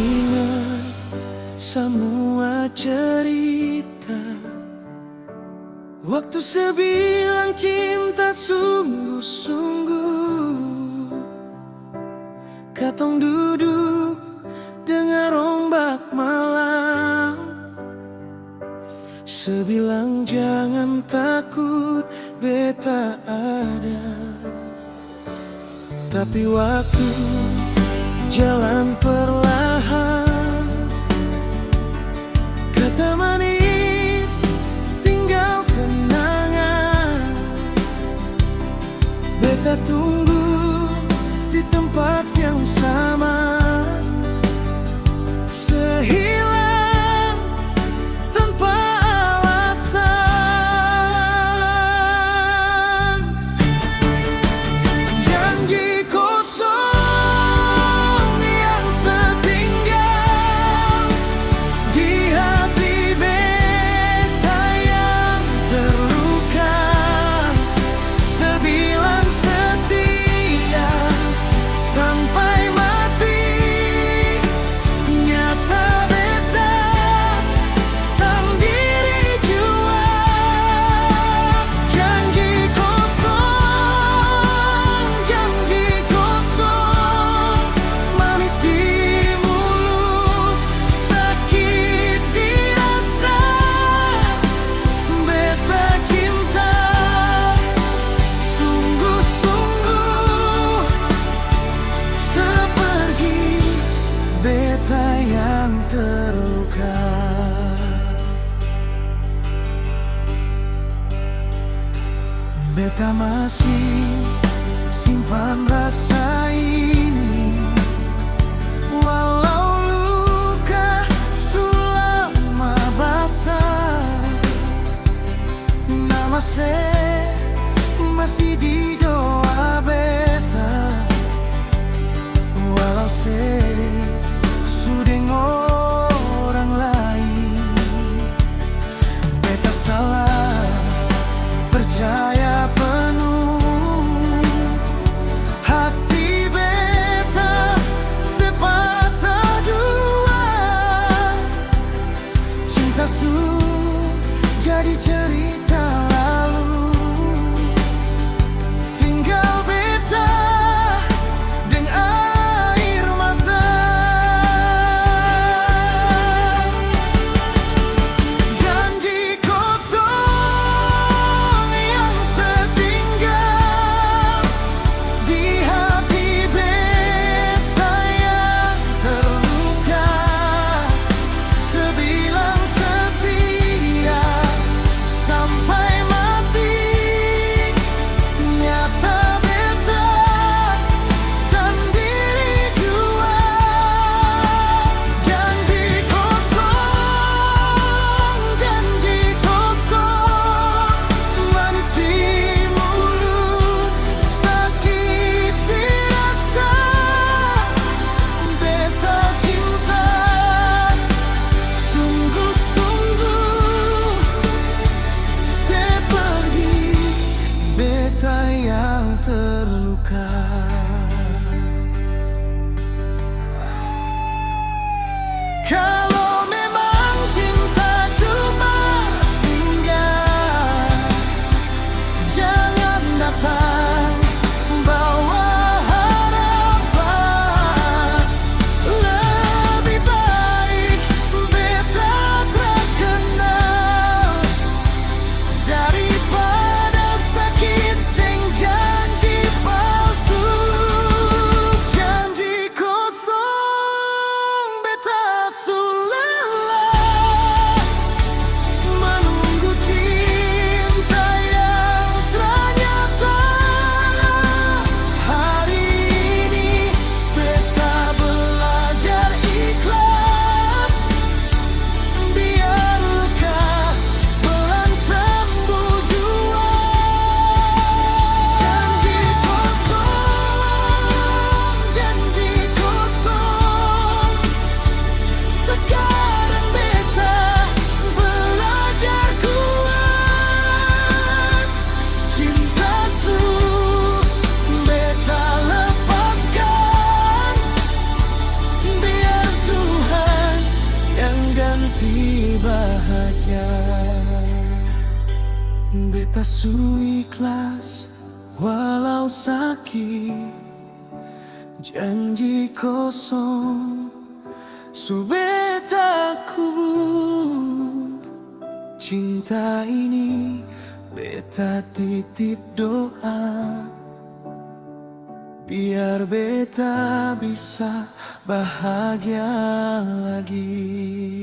ingat semua cerita waktu sebilang cinta sungguh-sungguh. Katong duduk dengar ombak malam, sebilang jangan takut, beta ada. Tapi waktu jalan perlahan, kata manis tinggal kenangan. Beta tunggu di tempat yang sama, sehilang tanpa alasan. Janji kosong yang setinggal di hati beta yang terluka, sebilang setia sampai mati. Nyata beta sendiri jua. Janji kosong, manis di mulut, sakit di rasa. Beta cinta sungguh-sungguh, sepergi beta yang terluka. Beta masih simpan rasa ini, walau luka sulama basah. Nama masih di doa beta, walau sudeng orang lain. Beta salah percaya penuh, hati beta su ikhlas walau sakit, janji kosong su beta kubur. Cinta ini beta titip doa, biar beta bisa bahagia lagi.